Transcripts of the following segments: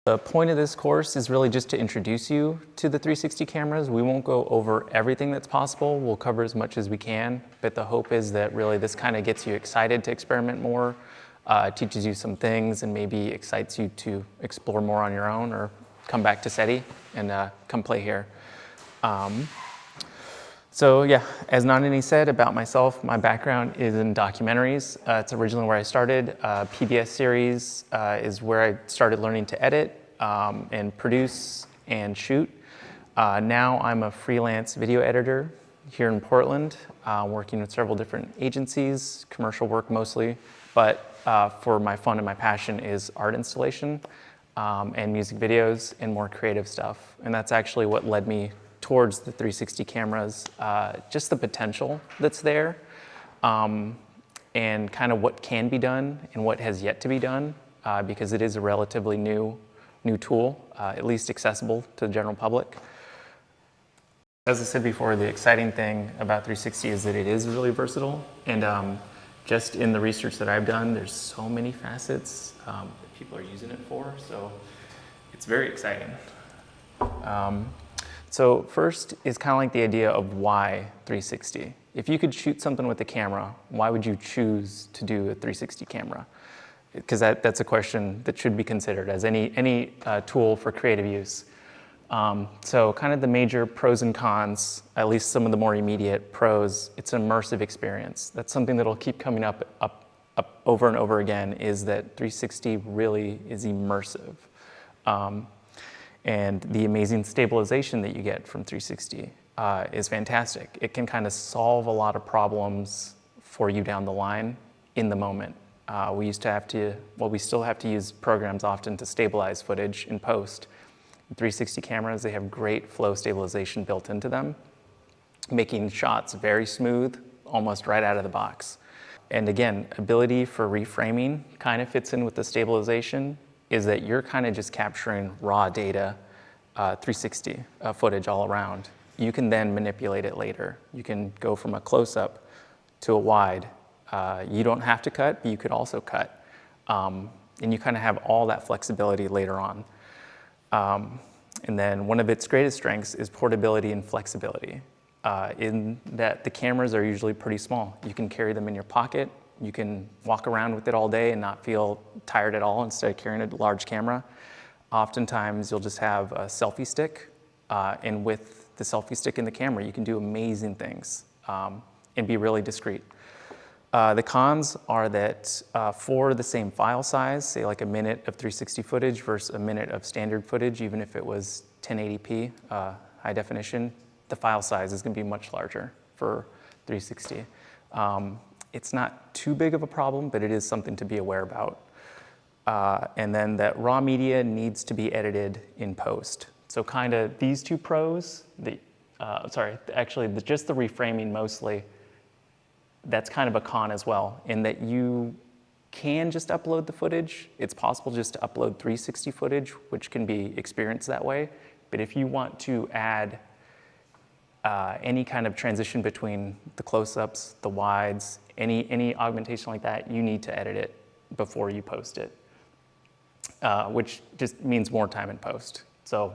The point of this course is really just to introduce you to the 360 cameras. We won't go over everything that's possible. We'll cover as much as we can, but the hope is that really this kind of gets you excited to experiment more, teaches you some things, and maybe excites you to explore more on your own or come back to CETI and come play here. So yeah, as Nandini said about myself, my background is in documentaries. It's originally where I started. PBS series is where I started learning to edit and produce and shoot. Now I'm a freelance video editor here in Portland, working with several different agencies, commercial work mostly, but for my fun and my passion is art installation and music videos and more creative stuff. And that's actually what led me towards the 360 cameras, just the potential that's there, and kind of what can be done and what has yet to be done, because it is a relatively new tool, at least accessible to the general public. As I said before, the exciting thing about 360 is that it is really versatile, and just in the research that I've done, there's so many facets that people are using it for, so it's very exciting. So first is kind of like the idea of why 360. If you could shoot something with a camera, why would you choose to do a 360 camera? Because that's a question that should be considered as any tool for creative use. So kind of the major pros and cons, at least some of the more immediate pros, it's an immersive experience. That's something that'll keep coming up over and over again, is that 360 really is immersive. And the amazing stabilization that you get from 360 is fantastic. It can kind of solve a lot of problems for you down the line in the moment. We still have to use programs often to stabilize footage in post. 360 cameras, they have great flow stabilization built into them, making shots very smooth, almost right out of the box. And again, ability for reframing kind of fits in with the stabilization, is that you're kind of just capturing raw data, 360 footage all around. You can then manipulate it later. You can go from a close-up to a wide. You don't have to cut, but you could also cut. And you kind of have all that flexibility later on. And then one of its greatest strengths is portability and flexibility, in that the cameras are usually pretty small. You can carry them in your pocket. You can walk around with it all day and not feel tired at all instead of carrying a large camera. Oftentimes, you'll just have a selfie stick, and with the selfie stick in the camera, you can do amazing things and be really discreet. The cons are that for the same file size, say like a minute of 360 footage versus a minute of standard footage, even if it was 1080p high definition, the file size is going to be much larger for 360. It's not too big of a problem, but it is something to be aware about. And then that raw media needs to be edited in post. So kind of these two pros, just the reframing mostly, that's kind of a con as well, in that you can just upload the footage. It's possible just to upload 360 footage, which can be experienced that way. But if you want to add any kind of transition between the close-ups, the wides, any augmentation like that, you need to edit it before you post it, which just means more time in post. So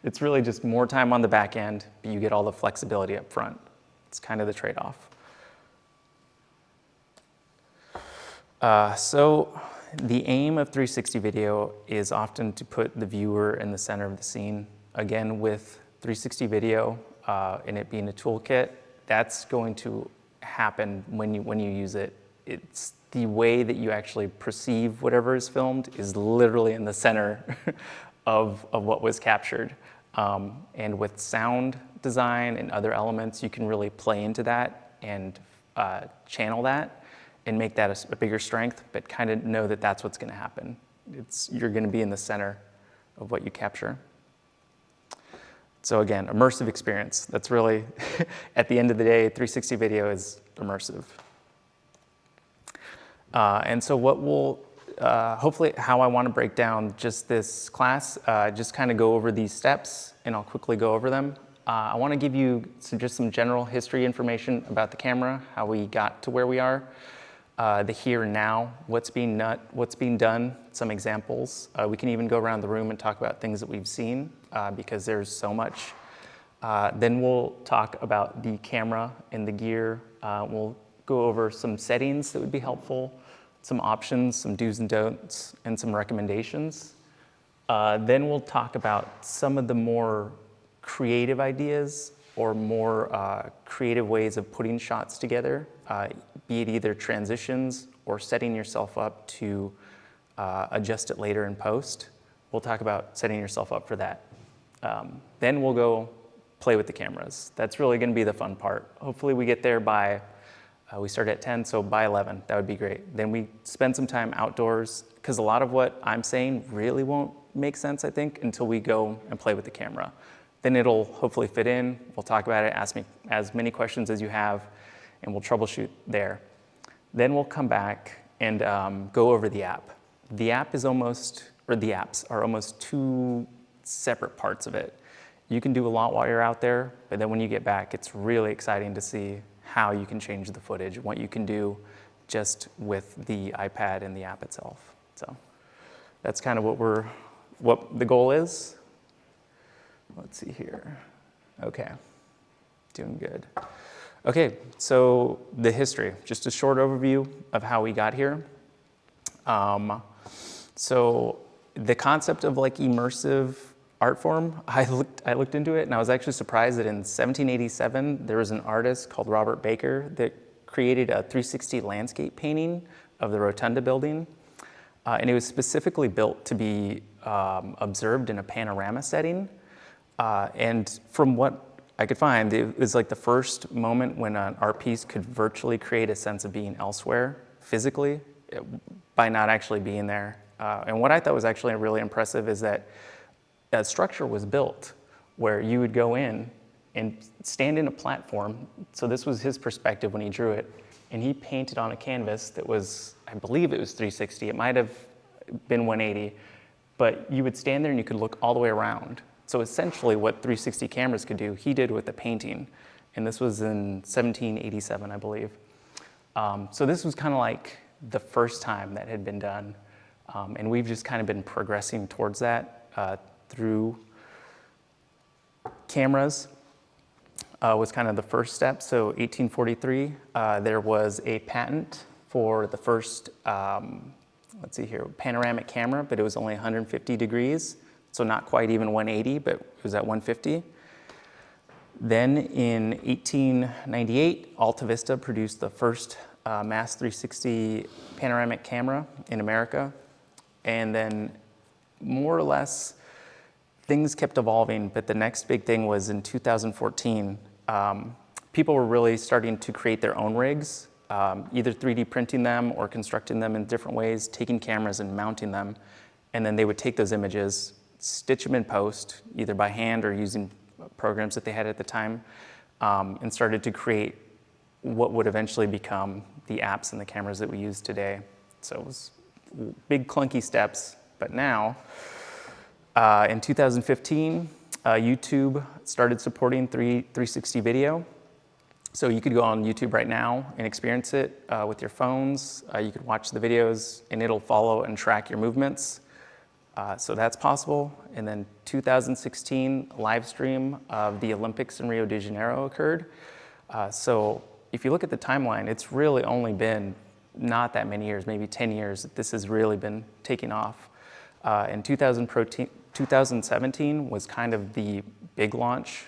it's really just more time on the back end, but you get all the flexibility up front. It's kind of the trade-off. So the aim of 360 video is often to put the viewer in the center of the scene. Again, with 360 video and it being a toolkit, that's going to happen when you use it. It's the way that you actually perceive whatever is filmed is literally in the center of what was captured. And with sound design and other elements, you can really play into that and channel that and make that a bigger strength, but kind of know that that's what's going to happen. You're going to be in the center of what you capture. So again, immersive experience. That's really, at the end of the day, 360 video is immersive. And so what we'll, hopefully how I want to break down just this class, just kind of go over these steps, and I'll quickly go over them. I want to give you just some general history information about the camera, how we got to where we are. the here and now, what's being done, some examples. We can even go around the room and talk about things that we've seen because there's so much. Then we'll talk about the camera and the gear. We'll go over some settings that would be helpful, some options, some do's and don'ts, and some recommendations. Then we'll talk about some of the more creative ideas or more creative ways of putting shots together, be it either transitions or setting yourself up to adjust it later in post. We'll talk about setting yourself up for that. Then we'll go play with the cameras. That's really gonna be the fun part. Hopefully we get there by, we start at 10, so by 11, that would be great. Then we spend some time outdoors, because a lot of what I'm saying really won't make sense, I think, until we go and play with the camera. Then it'll hopefully fit in. We'll talk about it, ask me as many questions as you have, and we'll troubleshoot there. Then we'll come back and go over the app. The app is almost, or the apps are almost two separate parts of it. You can do a lot while you're out there, but then when you get back, it's really exciting to see how you can change the footage, what you can do just with the iPad and the app itself. So that's kind of what the goal is. Let's see here. Okay, doing good. Okay, so the history, just a short overview of how we got here. So the concept of like immersive art form, I looked into it and I was actually surprised that in 1787, there was an artist called Robert Baker that created a 360 landscape painting of the Rotunda building. And it was specifically built to be observed in a panorama setting. And from what I could find, it was like the first moment when an art piece could virtually create a sense of being elsewhere physically by not actually being there. And what I thought was actually really impressive is that a structure was built where you would go in and stand in a platform. So this was his perspective when he drew it. And he painted on a canvas that was, I believe it was 360. It might have been 180. But you would stand there and you could look all the way around. So essentially what 360 cameras could do, he did with the painting. And this was in 1787, I believe. So this was kind of like the first time that had been done. And we've just kind of been progressing towards that through cameras. Was kind of the first step. So 1843, there was a patent for the first, let's see here, panoramic camera, but it was only 150 degrees. So not quite even 180, but it was at 150. Then in 1898, Alta Vista produced the first mass 360 panoramic camera in America. And then more or less, things kept evolving, but the next big thing was in 2014. People were really starting to create their own rigs, either 3D printing them or constructing them in different ways, taking cameras and mounting them. And then they would take those images, stitch them in post, either by hand or using programs that they had at the time, and started to create what would eventually become the apps and the cameras that we use today. So it was big clunky steps, but now, in 2015, YouTube started supporting 360 video. So you could go on YouTube right now and experience it with your phones. You could watch the videos and it'll follow and track your movements. So that's possible. And then 2016, a live stream of the Olympics in Rio de Janeiro occurred. So if you look at the timeline, it's really only been not that many years, maybe 10 years, that this has really been taking off. In 2017 was kind of the big launch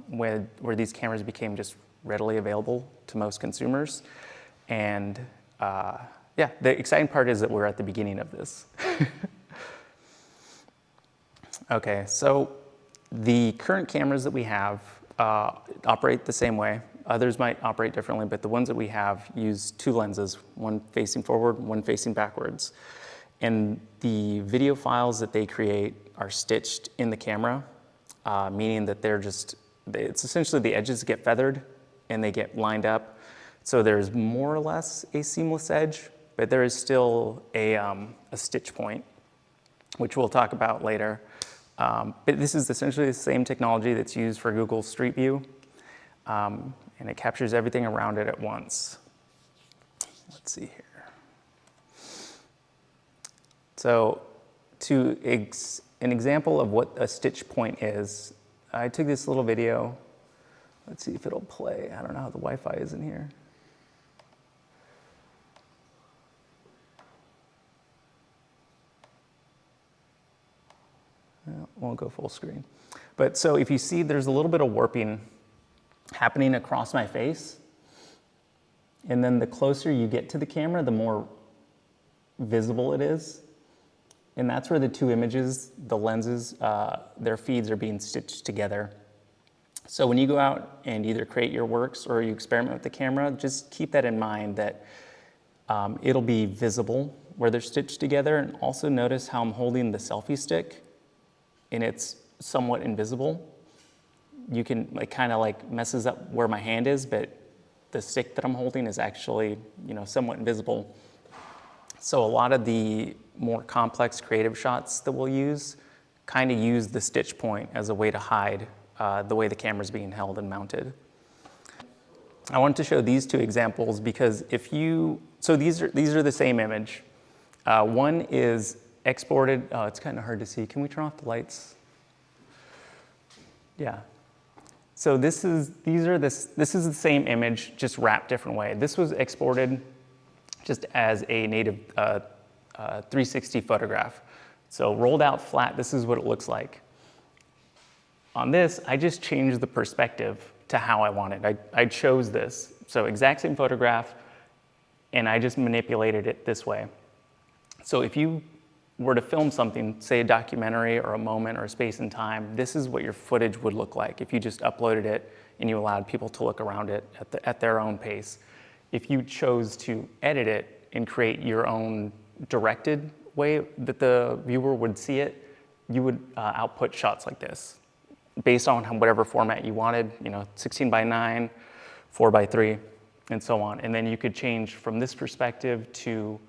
where these cameras became just readily available to most consumers. And yeah, the exciting part is that we're at the beginning of this. Okay, so the current cameras that we have operate the same way. Others might operate differently, but the ones that we have use two lenses, one facing forward, one facing backwards. And the video files that they create are stitched in the camera, meaning that it's essentially the edges get feathered and they get lined up. So there's more or less a seamless edge, but there is still a stitch point, which we'll talk about later. But this is essentially the same technology that's used for Google Street View, and it captures everything around it at once. Let's let's see here. So an example of what a stitch point is, I took this little video. Let's see if it'll play. I don't know how the Wi-Fi is in here. Well, won't go full screen. But so if you see, there's a little bit of warping happening across my face. And then the closer you get to the camera, the more visible it is. And that's where the two images, the lenses, their feeds are being stitched together. So when you go out and either create your works or you experiment with the camera, just keep that in mind that it'll be visible where they're stitched together. And also notice how I'm holding the selfie stick and it's somewhat invisible. You can kind of messes up where my hand is, but the stick that I'm holding is actually, somewhat invisible. So a lot of the more complex creative shots that we'll use kind of use the stitch point as a way to hide the way the camera's being held and mounted. I wanted to show these two examples because so these are the same image. One is exported, it's kind of hard to see. Can we turn off the lights? Yeah. So this is the same image, just wrapped different way. This was exported just as a native 360 photograph. So rolled out flat, this is what it looks like. On this, I just changed the perspective to how I wanted. I chose this. So exact same photograph, and I just manipulated it this way. So if you were to film something, say a documentary or a moment or a space and time, this is what your footage would look like if you just uploaded it and you allowed people to look around it at their own pace. If you chose to edit it and create your own directed way that the viewer would see it, you would output shots like this based on whatever format you wanted, 16:9, 4:3, and so on. And then you could change from this perspective to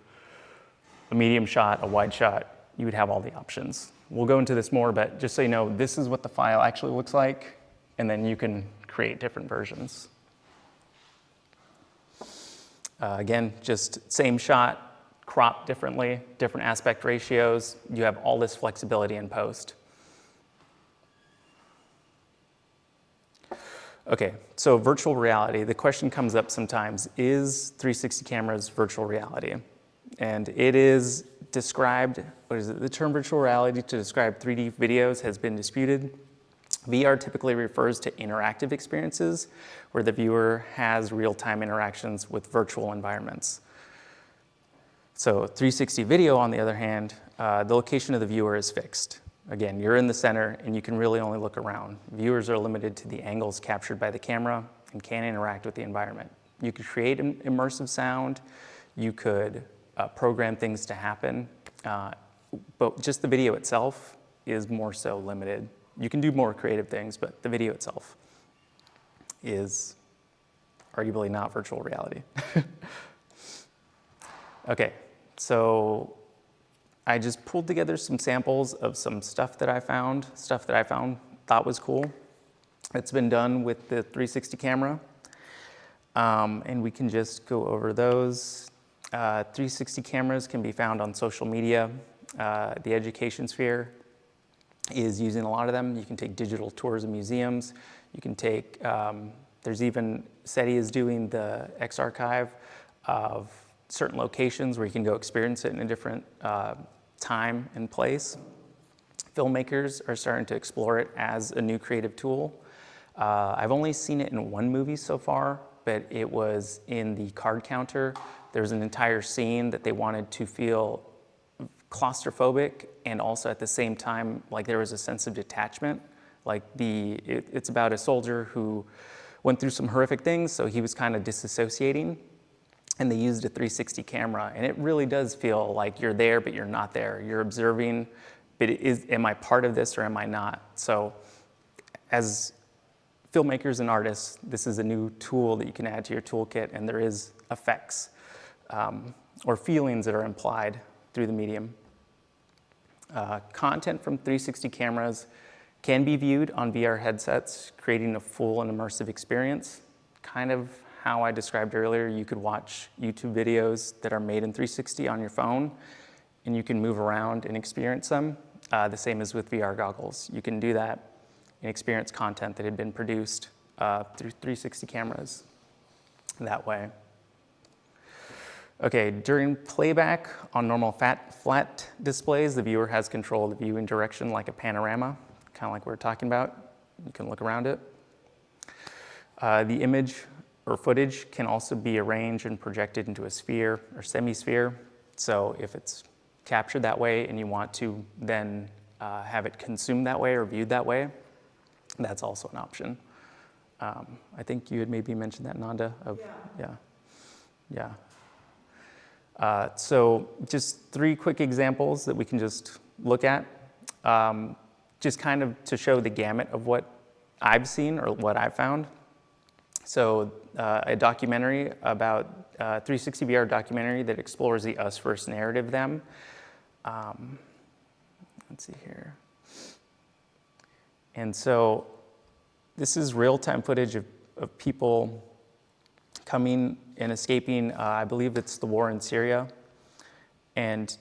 a medium shot, a wide shot. You would have all the options. We'll go into this more, but just so you know, this is what the file actually looks like, and then you can create different versions. Again, just same shot, cropped differently, different aspect ratios. You have all this flexibility in post. Okay, so virtual reality. The question comes up sometimes, is 360 cameras virtual reality? And it is described, the term virtual reality to describe 3D videos has been disputed. VR typically refers to interactive experiences where the viewer has real-time interactions with virtual environments. So 360 video, on the other hand, the location of the viewer is fixed. Again, you're in the center and you can really only look around. Viewers are limited to the angles captured by the camera and can't interact with the environment. You could create an immersive sound, you could program things to happen, but just the video itself is more so limited. You can do more creative things, but the video itself is arguably not virtual reality. Okay, so I just pulled together some samples of some stuff that I found thought was cool. It's been done with the 360 camera, and we can just go over those. 360 cameras can be found on social media. The education sphere is using a lot of them. You can take digital tours of museums. You can take, there's even, CETI is doing the X-Archive of certain locations where you can go experience it in a different time and place. Filmmakers are starting to explore it as a new creative tool. I've only seen it in one movie so far, but it was in the card counter. There's an entire scene that they wanted to feel claustrophobic and also at the same time like there was a sense of detachment. Like it's about a soldier who went through some horrific things, so he was kind of disassociating, and they used a 360 camera, and it really does feel like you're there but you're not there. You're observing, but am I part of this or am I not? So as filmmakers and artists, this is a new tool that you can add to your toolkit, and there is effects or feelings that are implied through the medium. Content from 360 cameras can be viewed on VR headsets, creating a full and immersive experience. Kind of how I described earlier, you could watch YouTube videos that are made in 360 on your phone, and you can move around and experience them. The same as with VR goggles. You can do that and experience content that had been produced through 360 cameras that way. Okay, during playback on normal flat displays, the viewer has control of the viewing direction like a panorama, kind of like we were talking about. You can look around it. The image or footage can also be arranged and projected into a sphere or semi-sphere. So if it's captured that way and you want to then have it consumed that way or viewed that way, that's also an option. I think you had maybe mentioned that, Nanda. Yeah. So just 3 quick examples that we can just look at, just kind of to show the gamut of what I've seen or what I've found. So a documentary about 360 VR documentary that explores the us versus narrative them. Let's see here. And so this is real-time footage of people coming and escaping, I believe it's the war in Syria. And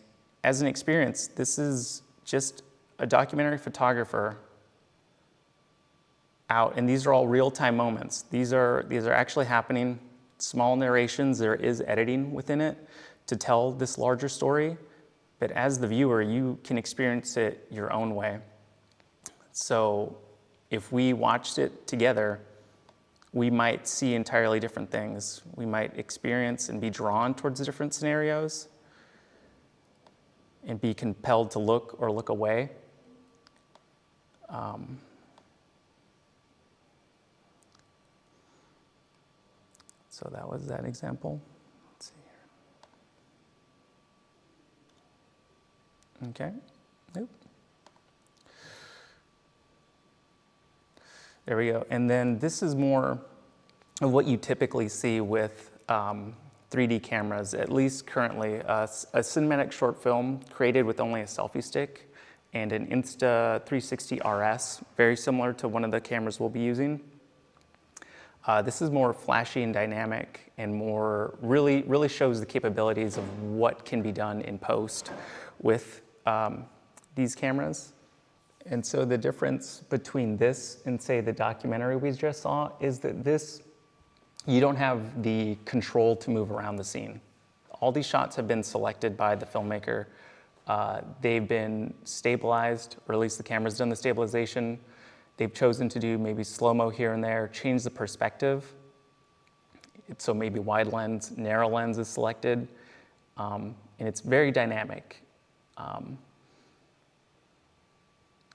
as an experience, this is just a documentary photographer out, and these are all real-time moments. These are actually happening, small narrations, there is editing within it to tell this larger story, but as the viewer, you can experience it your own way. So if we watched it together, we might see entirely different things. We might experience and be drawn towards the different scenarios and be compelled to look or look away. So that was that example. Let's see here. Okay, nope. There we go. And then this is more of what you typically see with 3D cameras, at least currently. A cinematic short film created with only a selfie stick and an Insta360 RS, very similar to one of the cameras we'll be using. This is more flashy and dynamic and more really shows the capabilities of what can be done in post with these cameras. And so the difference between this and, say, the documentary we just saw is that this, you don't have the control to move around the scene. All these shots have been selected by the filmmaker. They've been stabilized, or at least the camera's done the stabilization. They've chosen to do maybe slow-mo here and there, change the perspective. So maybe wide lens, narrow lens is selected. And it's very dynamic.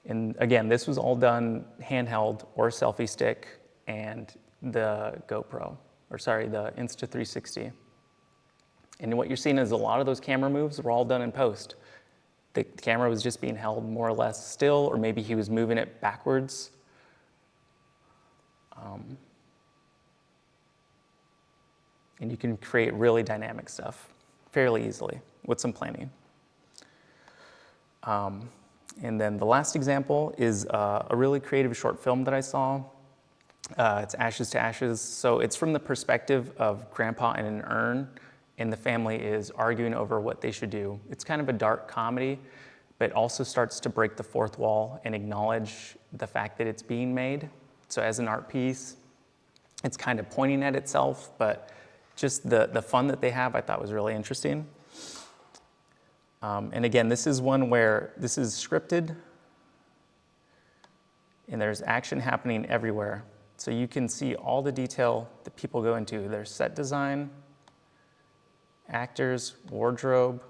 And again, this was all done handheld or selfie stick and the GoPro, or sorry, the Insta360. And what you're seeing is a lot of those camera moves were all done in post. The camera was just being held more or less still, or maybe he was moving it backwards. And you can create really dynamic stuff fairly easily with some planning. And then the last example is a really creative short film that I saw. It's Ashes to Ashes. So it's from the perspective of grandpa in an urn, and the family is arguing over what they should do. It's kind of a dark comedy, but also starts to break the fourth wall and acknowledge the fact that it's being made. So as an art piece, it's kind of pointing at itself, but just the fun that they have I thought was really interesting. And again, this is one where this is scripted and there's action happening everywhere. So you can see all the detail that people go into. There's set design, actors, wardrobe,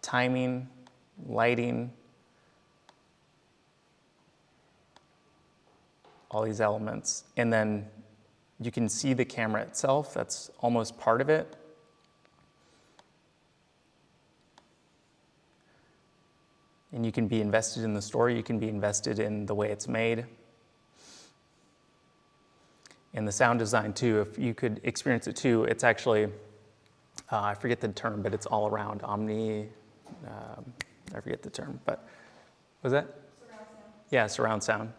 timing, lighting, all these elements. And then you can see the camera itself. That's almost part of it. And you can be invested in the story, you can be invested in the way it's made. And the sound design too, if you could experience it too, it's actually, I forget the term, but it's all around, I forget the term, but, was that? Surround sound. Yeah, surround sound.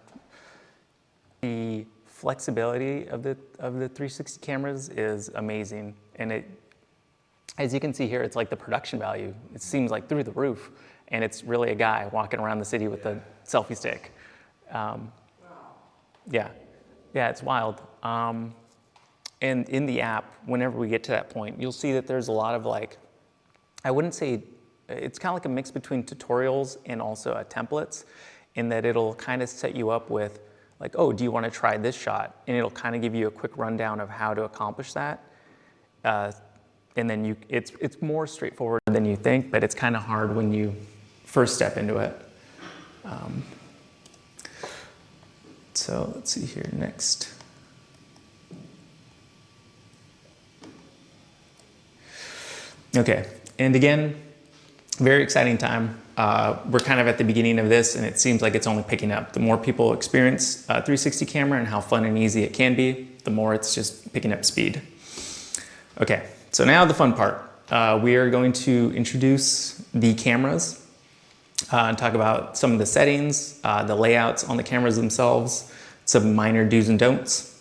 The flexibility of the 360 cameras is amazing, and it, as you can see here, it's like the production value. It seems like through the roof, and it's really a guy walking around the city with a selfie stick. Yeah, it's wild. And in the app, whenever we get to that point, you'll see that there's a lot of like, I wouldn't say, it's kind of like a mix between tutorials and also templates, in that it'll kind of set you up with like, oh, do you want to try this shot? And it'll kind of give you a quick rundown of how to accomplish that. And then it's more straightforward than you think, but it's kind of hard when you first step into it. So let's see here next. Okay, and again, very exciting time. We're kind of at the beginning of this, and it seems like it's only picking up. The more people experience 360 camera and how fun and easy it can be, the more it's just picking up speed. Okay, so now the fun part. We are going to introduce the cameras and talk about some of the settings, the layouts on the cameras themselves, some minor do's and don'ts.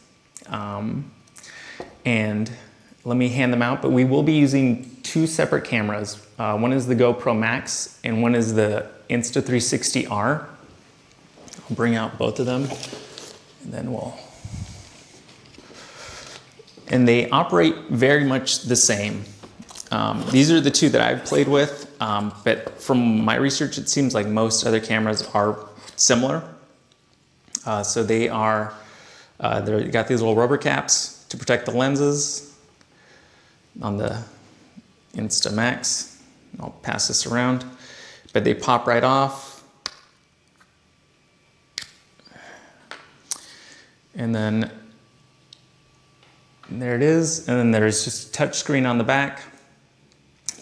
And let me hand them out, but we will be using two separate cameras. One is the GoPro Max and one is the Insta360R. I'll bring out both of them and then and they operate very much the same. These are the two that I've played with, but from my research, it seems like most other cameras are similar. So they got these little rubber caps to protect the lenses on the Insta Max. I'll pass this around, but they pop right off. And then there it is. And then there's just touch screen on the back,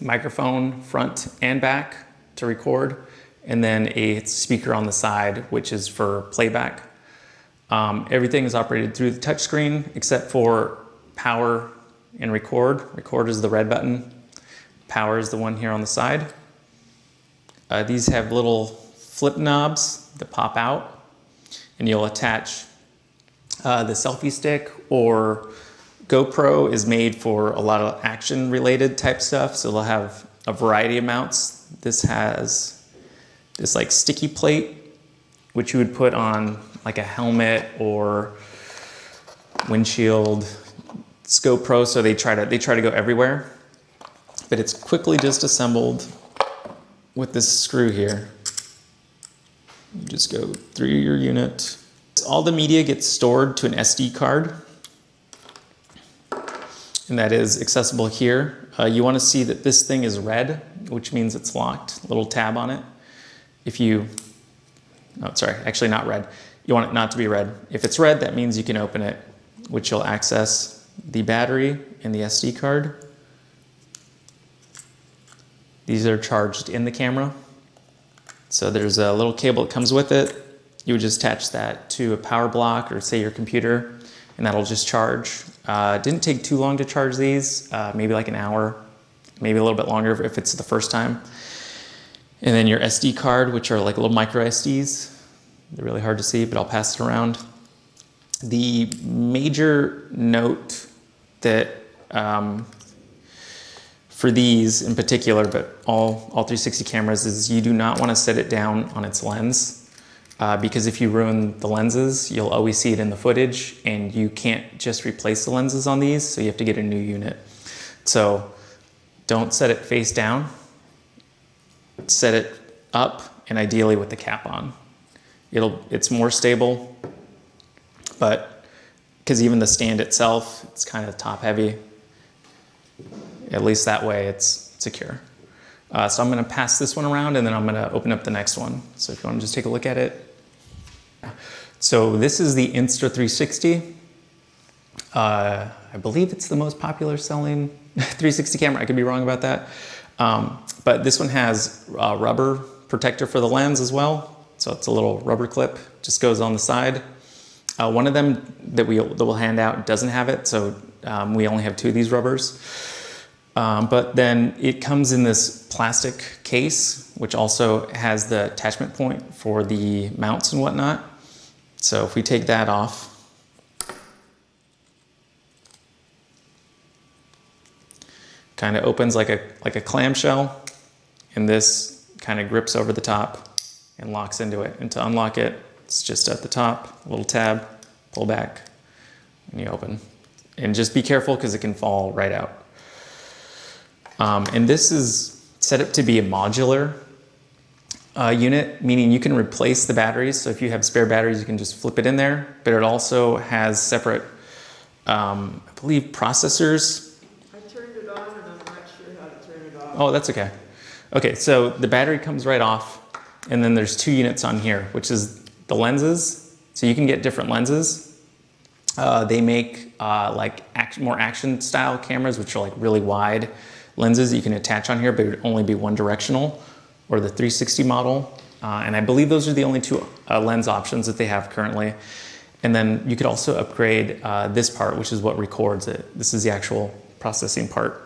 microphone front and back to record, and then a speaker on the side, which is for playback. Everything is operated through the touch screen except for power and record. Record is the red button. Power is the one here on the side. These have little flip knobs that pop out, and you'll attach the selfie stick, or GoPro is made for a lot of action related type stuff, so they'll have a variety of mounts. This has this like sticky plate, which you would put on like a helmet or windshield. It's GoPro, so they try to go everywhere, but it's quickly just assembled with this screw here. You just go through your unit. All the media gets stored to an SD card, and that is accessible here. You want to see that this thing is red, which means it's locked. Little tab on it. Actually not red. You want it not to be red. If it's red, that means you can open it, which you'll access the battery and the SD card. These are charged in the camera. So there's a little cable that comes with it. You would just attach that to a power block or say your computer, and that'll just charge. It didn't take too long to charge these, maybe like an hour, maybe a little bit longer if it's the first time. And then your SD card, which are like little micro SDs. They're really hard to see, but I'll pass it around. The major note that for these in particular, but all 360 cameras, is you do not want to set it down on its lens. Because if you ruin the lenses, you'll always see it in the footage, and you can't just replace the lenses on these, so you have to get a new unit. So don't set it face down, set it up, and ideally with the cap on. It's more stable, but because even the stand itself, it's kind of top heavy, at least that way it's secure. So I'm gonna pass this one around, and then I'm gonna open up the next one. So if you wanna just take a look at it. So this is the Insta360. I believe it's the most popular selling 360 camera. I could be wrong about that. But this one has a rubber protector for the lens as well. So it's a little rubber clip, just goes on the side. One of them that we'll hand out doesn't have it, so we only have two of these rubbers. But then it comes in this plastic case, which also has the attachment point for the mounts and whatnot. So if we take that off, kind of opens like a clamshell, and this kind of grips over the top and locks into it. And to unlock it, it's just at the top, a little tab, pull back, and you open. And just be careful because it can fall right out. And this is set up to be a modular unit, meaning you can replace the batteries. So if you have spare batteries, you can just flip it in there, but it also has separate, I believe, processors. I turned it on and I'm not sure how to turn it off. Oh, that's okay. Okay, so the battery comes right off, and then there's 2 units on here, which is the lenses. So you can get different lenses. They make like more action style cameras, which are like really wide lenses that you can attach on here, but it would only be one directional, or the 360 model. And I believe those are the only 2 lens options that they have currently. And then you could also upgrade this part, which is what records it. This is the actual processing part.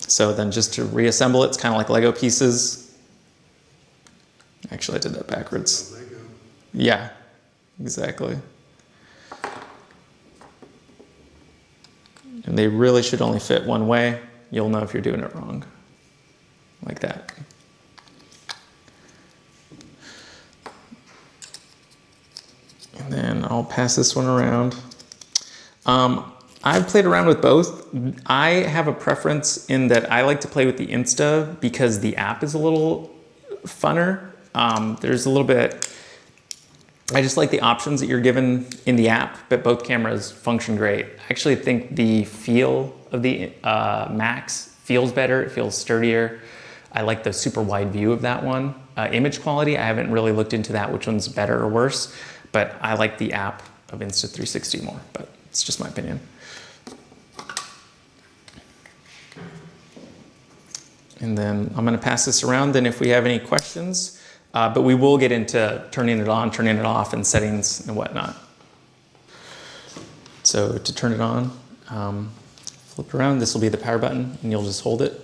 So then just to reassemble it, it's kind of like Lego pieces. Actually, I did that backwards. Lego. Yeah, exactly. And they really should only fit one way. You'll know if you're doing it wrong, like that. And then I'll pass this one around. I've played around with both. I have a preference in that I like to play with the Insta because the app is a little funner. There's a little bit, I just like the options that you're given in the app, but both cameras function great. I actually think the feel of the Max feels better. It feels sturdier. I like the super wide view of that one. Image quality, I haven't really looked into that, which one's better or worse, but I like the app of Insta360 more, but it's just my opinion. And then I'm gonna pass this around, then if we have any questions, but we will get into turning it on, turning it off, and settings and whatnot. So to turn it on, flip around, this will be the power button, and you'll just hold it.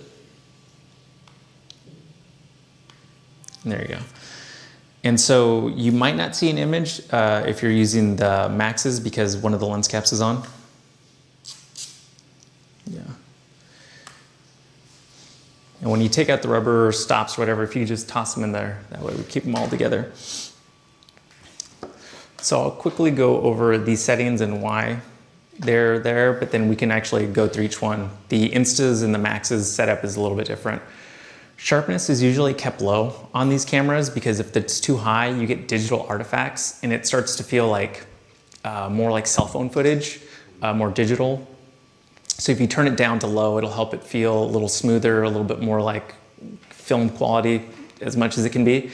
And there you go. And so you might not see an image if you're using the Maxes because one of the lens caps is on. Yeah. And when you take out the rubber stops or whatever, if you just toss them in there, that way we keep them all together. So I'll quickly go over these settings and why they're there, but then we can actually go through each one. The Instas and the Maxes setup is a little bit different. Sharpness is usually kept low on these cameras because if it's too high, you get digital artifacts and it starts to feel like more like cell phone footage, more digital. So if you turn it down to low, it'll help it feel a little smoother, a little bit more like film quality as much as it can be.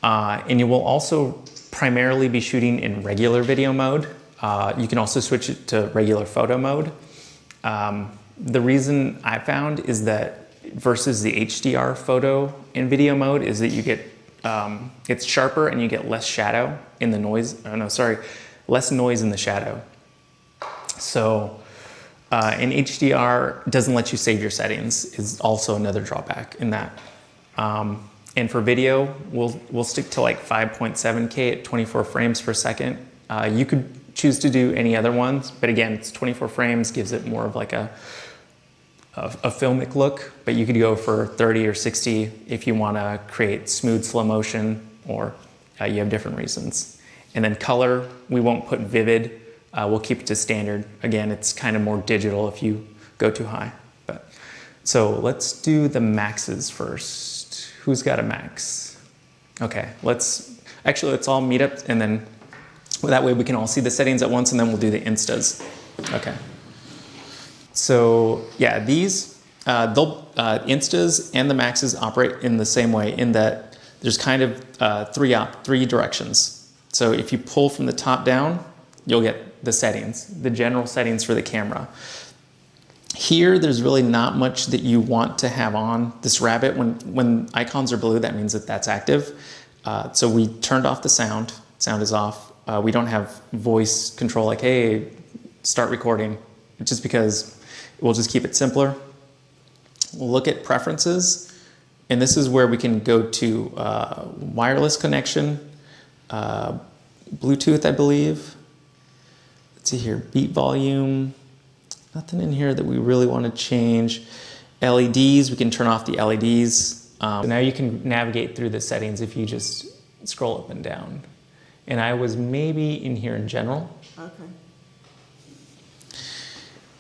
And you will also primarily be shooting in regular video mode. You can also switch it to regular photo mode. The reason I found is that versus the HDR photo in video mode is that you get, it's sharper and you get less shadow in the noise, less noise in the shadow. So in HDR, doesn't let you save your settings is also another drawback in that. And for video, we'll stick to like 5.7K at 24 frames per second. You could choose to do any other ones, but again, it's 24 frames, gives it more of like a filmic look, but you could go for 30 or 60 if you want to create smooth slow motion or you have different reasons. And then color, we won't put vivid. We'll keep it to standard. Again, it's kind of more digital if you go too high. But so let's do the Maxes first. Who's got a Max? Okay, let's all meet up and then that way we can all see the settings at once and then we'll do the Instas. Okay. So yeah, these, Instas and the Maxes operate in the same way in that there's kind of three directions. So if you pull from the top down, you'll get the settings, the general settings for the camera. Here, there's really not much that you want to have on. This rabbit, when icons are blue, that means that that's active. So we turned off the sound. Sound is off. We don't have voice control like, hey, start recording, just because we'll just keep it simpler. We'll look at preferences, and this is where we can go to wireless connection, Bluetooth, I believe. Let's see here, beat volume, nothing in here that we really want to change. LEDs, we can turn off the LEDs. So now you can navigate through the settings if you just scroll up and down. And I was maybe in here in general. Okay.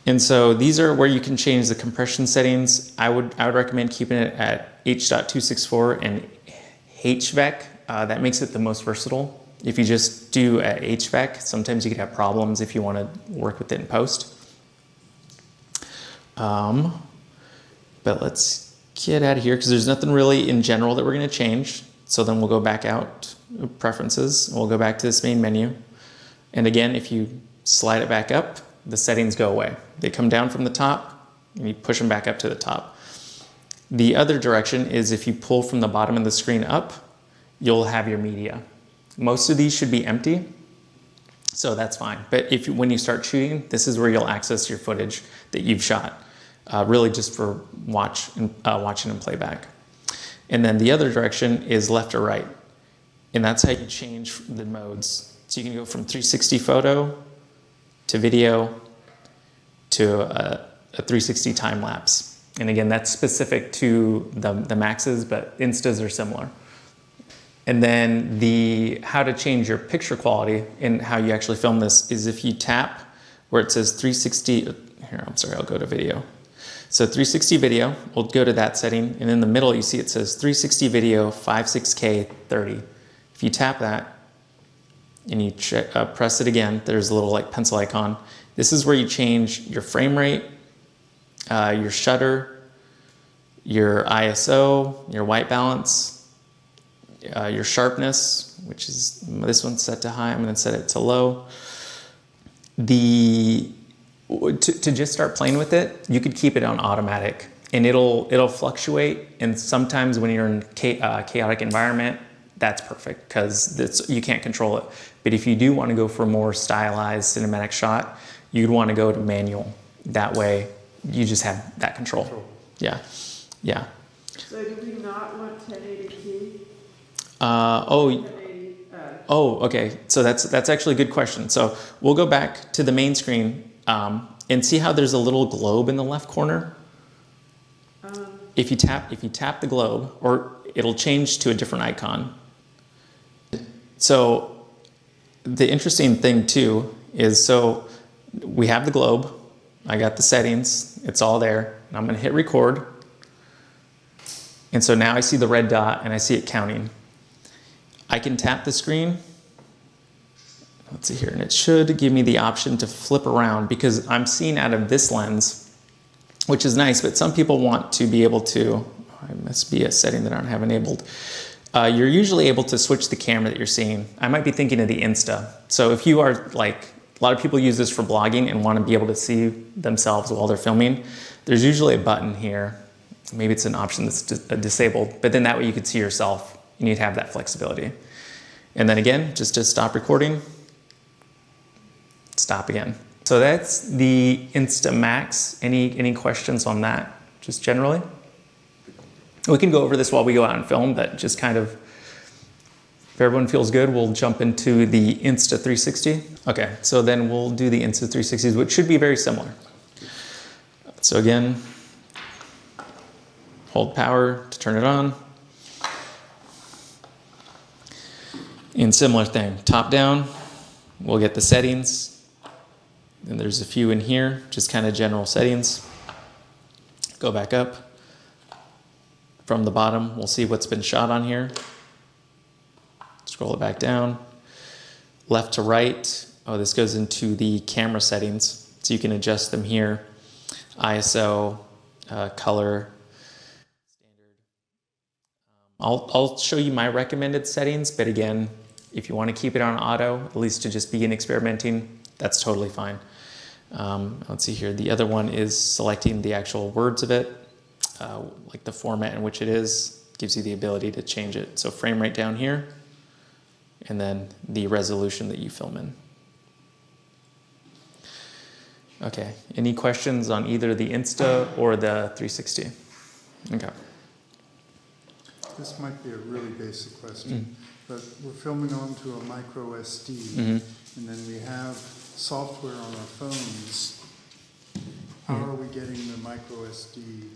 And so these are where you can change the compression settings. I would recommend keeping it at H.264 and HVEC. That makes it the most versatile. If you just do HVEC, sometimes you could have problems if you want to work with it in post. But let's get out of here because there's nothing really in general that we're going to change. So then we'll go back out, preferences, and we'll go back to this main menu. And again, if you slide it back up, the settings go away. They come down from the top and you push them back up to the top. The other direction is if you pull from the bottom of the screen up, you'll have your media. Most of these should be empty, so that's fine. But when you start shooting, this is where you'll access your footage that you've shot, really just for watching and playback. And then the other direction is left or right, and that's how you change the modes. So you can go from 360 photo to video to a 360 time lapse. And again, that's specific to the Maxes, but Instas are similar. And then how to change your picture quality and how you actually film this is if you tap where it says 360, here, I'm sorry, I'll go to video. So 360 video, we'll go to that setting, and in the middle you see it says 360 video, 56K 30. If you tap that and you press it again, there's a little like pencil icon. This is where you change your frame rate, your shutter, your ISO, your white balance, your sharpness, which is, this one's set to high, I'm going to set it to low. To just start playing with it, you could keep it on automatic, and it'll fluctuate, and sometimes when you're in chaotic environment, that's perfect because you can't control it. But if you do want to go for a more stylized cinematic shot, you'd want to go to manual. That way, you just have that control. Yeah, yeah. So do we not want 1080p? Okay. So that's actually a good question. So we'll go back to the main screen and see how there's a little globe in the left corner. If you tap the globe, or it'll change to a different icon. So the interesting thing too is, so we have the globe. I got the settings. It's all there. And I'm going to hit record. And so now I see the red dot and I see it counting. I can tap the screen. Let's see here, and it should give me the option to flip around because I'm seeing out of this lens, which is nice, but some people want to be able to, it must be a setting that I don't have enabled. You're usually able to switch the camera that you're seeing. I might be thinking of the Insta. So if you are like, a lot of people use this for blogging and want to be able to see themselves while they're filming, there's usually a button here. Maybe it's an option that's disabled, but then that way you could see yourself. You need to have that flexibility. And then again, just to stop recording, stop again. So that's the Insta Max. Any questions on that, just generally? We can go over this while we go out and film, but just kind of, if everyone feels good, we'll jump into the Insta360. Okay, so then we'll do the Insta360s, which should be very similar. So again, hold power to turn it on. And similar thing, top down, we'll get the settings. And there's a few in here, just kind of general settings. Go back up. From the bottom, we'll see what's been shot on here. Scroll it back down. Left to right, this goes into the camera settings. So you can adjust them here. ISO, color, standard. I'll show you my recommended settings, but again, if you want to keep it on auto, at least to just begin experimenting, that's totally fine. Let's see here. The other one is selecting the actual words of it, like the format in which it is, gives you the ability to change it. So frame rate down here, and then the resolution that you film in. Okay, any questions on either the Insta or the 360? Okay. This might be a really basic question, but we're filming onto a micro SD, and then we have software on our phones, how are we getting the micro SD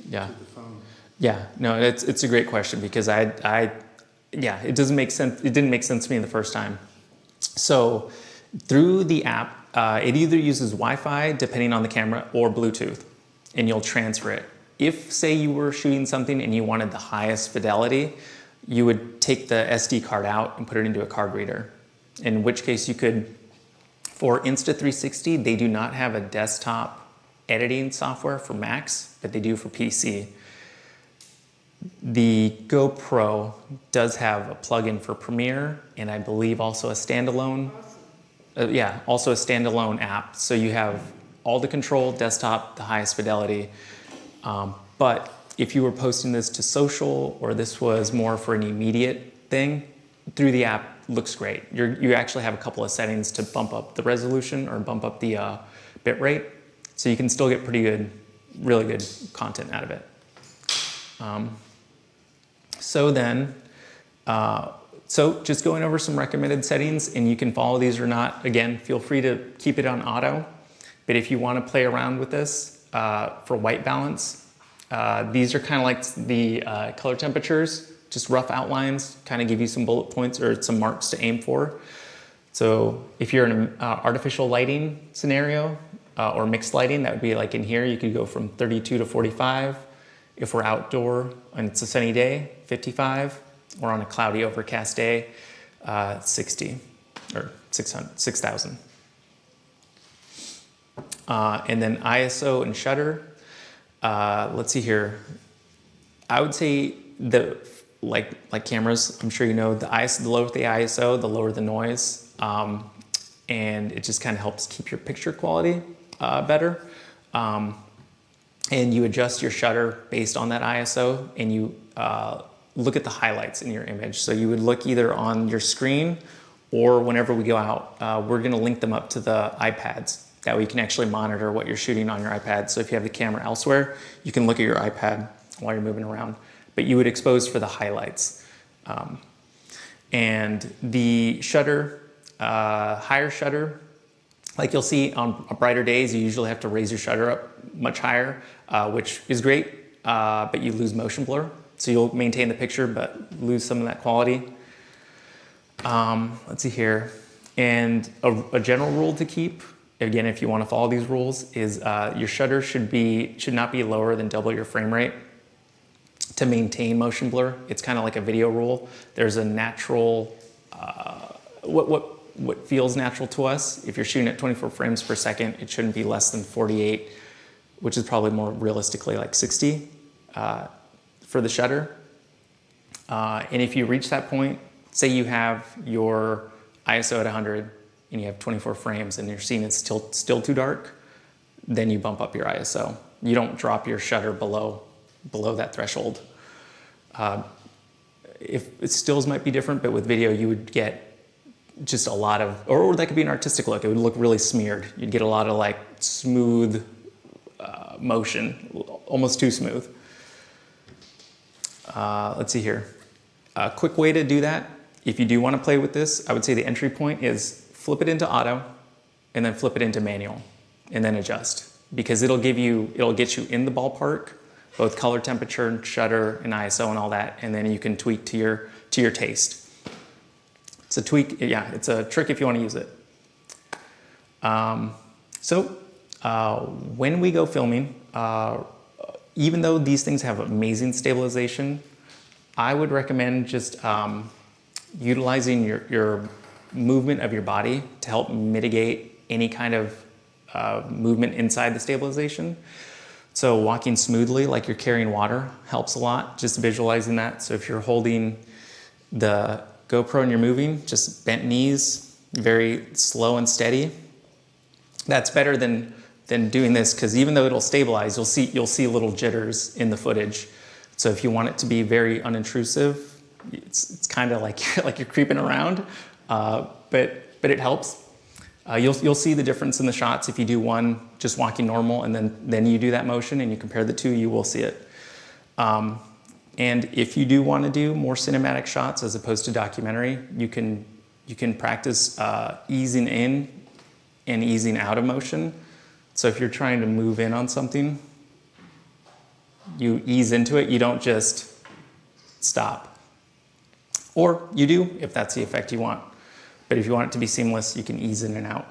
Yeah. to the phone? Yeah, no, it's a great question because yeah, it doesn't make sense. It didn't make sense to me the first time. So through the app, it either uses Wi-Fi, depending on the camera, or Bluetooth, and you'll transfer it. If, say, you were shooting something and you wanted the highest fidelity, you would take the SD card out and put it into a card reader, in which case you could, for Insta360, they do not have a desktop editing software for Macs, but they do for PC. The GoPro does have a plugin for Premiere, and I believe also a standalone, also a standalone app. So you have all the control, desktop, the highest fidelity. But if you were posting this to social, or this was more for an immediate thing, through the app looks great. You actually have a couple of settings to bump up the resolution or bump up the bit rate, so you can still get pretty good, really good content out of it. So just going over some recommended settings, and you can follow these or not. Again, feel free to keep it on auto, but if you want to play around with this for white balance, these are kind of like the color temperatures, just rough outlines, kind of give you some bullet points or some marks to aim for. So if you're in an artificial lighting scenario or mixed lighting, that would be like in here, you could go from 32 to 45. If we're outdoor and it's a sunny day, 55, or on a cloudy, overcast day, 60 or 6,000. And then ISO and shutter. Let's see here. I would say like cameras, I'm sure you know, the lower the ISO, the lower the noise, and it just kind of helps keep your picture quality better. And you adjust your shutter based on that ISO, and you look at the highlights in your image. So you would look either on your screen, or whenever we go out, we're gonna link them up to the iPads. That way you can actually monitor what you're shooting on your iPad. So if you have the camera elsewhere, you can look at your iPad while you're moving around. But you would expose for the highlights. And the shutter, higher shutter, like you'll see on brighter days, you usually have to raise your shutter up much higher, which is great, but you lose motion blur. So you'll maintain the picture, but lose some of that quality. Let's see here. And a general rule to keep, again, if you want to follow these rules, is your shutter should not be lower than double your frame rate to maintain motion blur. It's kind of like a video rule. There's a natural, what feels natural to us. If you're shooting at 24 frames per second, it shouldn't be less than 48, which is probably more realistically like 60 for the shutter. And if you reach that point, say you have your ISO at 100 and you have 24 frames and your scene is still too dark, then you bump up your ISO. You don't drop your shutter below that threshold. If stills might be different, but with video you would get just a lot of, or that could be an artistic look. It would look really smeared. You'd get a lot of like smooth motion, almost too smooth. Let's see here. A quick way to do that, if you do want to play with this, I would say the entry point is flip it into auto and then flip it into manual and then adjust, because it'll get you in the ballpark, both color temperature, shutter, and ISO and all that, and then you can tweak to your taste. It's a tweak, yeah, it's a trick if you want to use it. When we go filming, even though these things have amazing stabilization, I would recommend just utilizing your movement of your body to help mitigate any kind of movement inside the stabilization. So walking smoothly like you're carrying water helps a lot, just visualizing that. So if you're holding the GoPro and you're moving, just bent knees, very slow and steady. That's better than doing this, because even though it'll stabilize, you'll see little jitters in the footage. So if you want it to be very unintrusive, it's kind of like you're creeping around, but it helps. You'll see the difference in the shots if you do one just walking normal and then you do that motion and you compare the two, you will see it. And if you do want to do more cinematic shots as opposed to documentary, you can practice easing in and easing out of motion. So if you're trying to move in on something, you ease into it, you don't just stop. Or you do, if that's the effect you want. But if you want it to be seamless, you can ease in and out.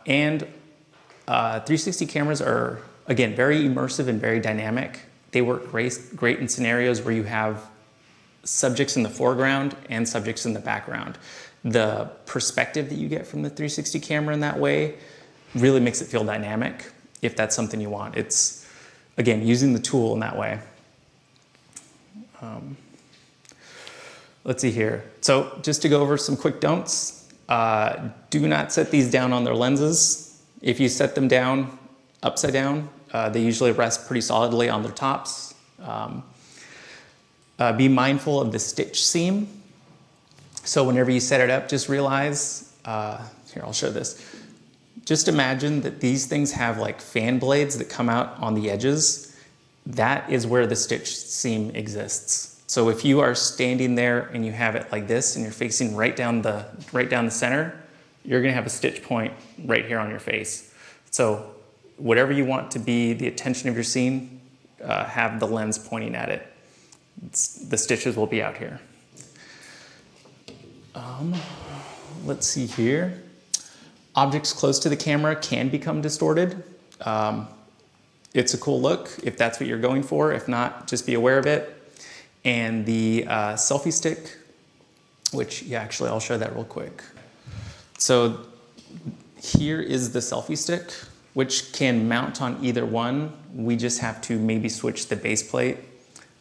360 cameras are, again, very immersive and very dynamic. They work great in scenarios where you have subjects in the foreground and subjects in the background. The perspective that you get from the 360 camera in that way really makes it feel dynamic, if that's something you want. It's, again, using the tool in that way. Let's see here. So just to go over some quick don'ts, do not set these down on their lenses. If you set them down upside down, they usually rest pretty solidly on their tops. Be mindful of the stitch seam. So whenever you set it up, just realize, here, I'll show this. Just imagine that these things have like fan blades that come out on the edges. That is where the stitch seam exists. So if you are standing there and you have it like this and you're facing right down the center, you're gonna have a stitch point right here on your face. So whatever you want to be the attention of your scene, have the lens pointing at it. The stitches will be out here. Let's see here. Objects close to the camera can become distorted. It's a cool look if that's what you're going for. If not, just be aware of it. And the selfie stick, which, yeah, actually I'll show that real quick. So here is the selfie stick, which can mount on either one. We just have to maybe switch the base plate.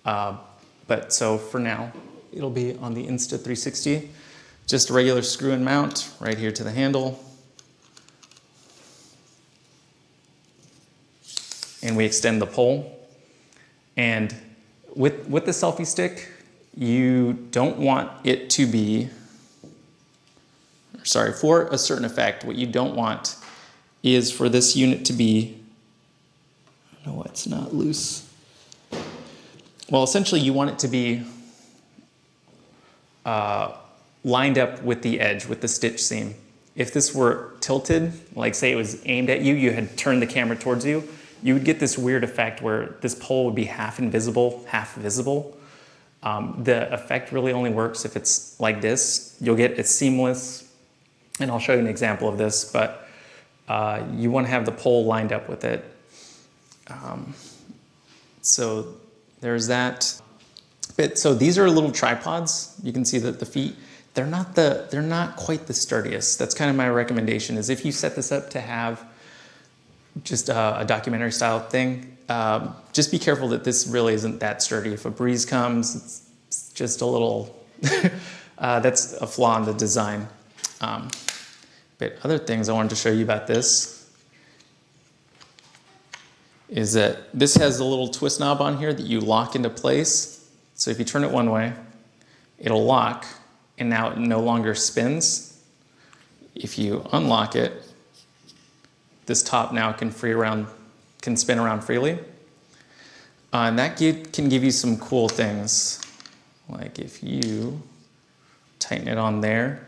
But so for now, it'll be on the Insta360. Just a regular screw and mount right here to the handle. And we extend the pole. And with the selfie stick, you don't want it to be, sorry, for a certain effect, what you don't want is for this unit to be, no, it's not loose. Well, essentially you want it to be lined up with the edge, with the stitch seam. If this were tilted, like say it was aimed at you, you had turned the camera towards you, you would get this weird effect where this pole would be half invisible, half visible. The effect really only works if it's like this. You'll get it's seamless, and I'll show you an example of this, but you want to have the pole lined up with it. So there's that. So these are little tripods. You can see that the feet, they're not quite the sturdiest. That's kind of my recommendation, is if you set this up to have just a documentary style thing, just be careful that this really isn't that sturdy. If a breeze comes, it's just a little, that's a flaw in the design. But other things I wanted to show you about this is that this has a little twist knob on here that you lock into place. So if you turn it one way, it'll lock, and now it no longer spins. If you unlock it, this top now can spin around freely. And that can give you some cool things. Like if you tighten it on there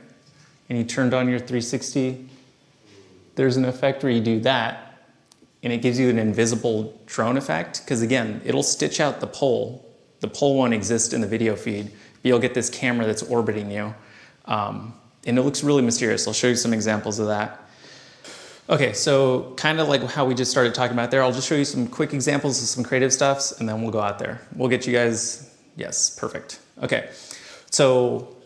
and you turned on your 360, there's an effect where you do that and it gives you an invisible drone effect, because again, it'll stitch out the pole. The pole won't exist in the video feed, but you'll get this camera that's orbiting you. And it looks really mysterious. I'll show you some examples of that. Okay, so kind of like how we just started talking about there, I'll just show you some quick examples of some creative stuffs, and then we'll go out there. We'll get you guys, yes, perfect. Okay, so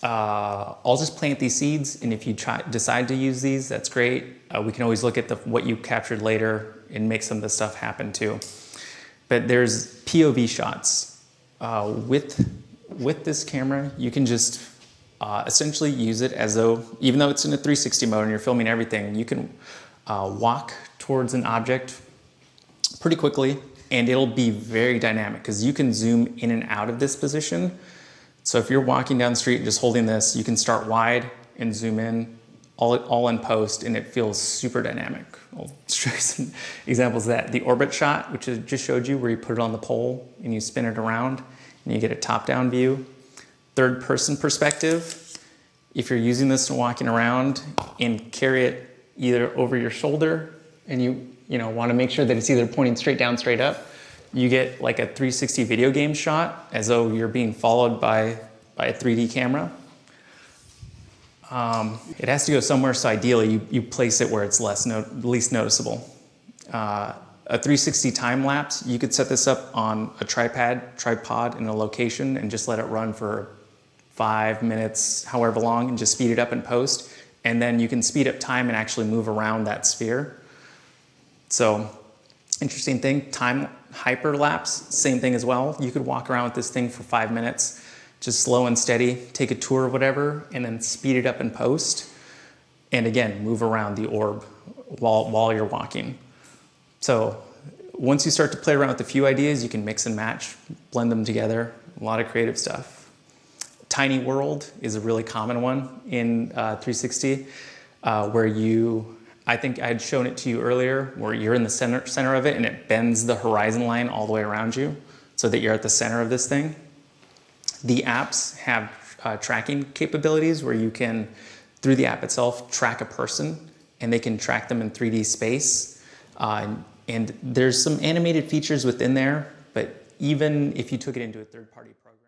I'll just plant these seeds, and if you decide to use these, that's great. We can always look at what you captured later and make some of the stuff happen too. But there's POV shots. With this camera, you can just essentially use it as though, even though it's in a 360 mode and you're filming everything, you can walk towards an object pretty quickly, and it'll be very dynamic because you can zoom in and out of this position. So if you're walking down the street and just holding this, you can start wide and zoom in all in post, and it feels super dynamic. I'll show you some examples of that. The orbit shot, which I just showed you, where you put it on the pole and you spin it around and you get a top-down view. Third-person perspective, if you're using this and walking around and carry it either over your shoulder and you know, want to make sure that it's either pointing straight down, straight up, you get like a 360 video game shot as though you're being followed by a 3D camera. It has to go somewhere, so ideally you place it where it's least noticeable. A 360 time lapse, you could set this up on a tripod in a location and just let it run for 5 minutes, however long, and just speed it up in post. And then you can speed up time and actually move around that sphere. So, interesting thing, time hyperlapse, same thing as well. You could walk around with this thing for 5 minutes, just slow and steady, take a tour or whatever, and then speed it up in post. And again, move around the orb while you're walking. So once you start to play around with a few ideas, you can mix and match, blend them together, a lot of creative stuff. Tiny world is a really common one in 360, where I think I had shown it to you earlier, where you're in the center of it and it bends the horizon line all the way around you so that you're at the center of this thing. The apps have tracking capabilities where you can, through the app itself, track a person, and they can track them in 3D space. And there's some animated features within there, but even if you took it into a third-party program,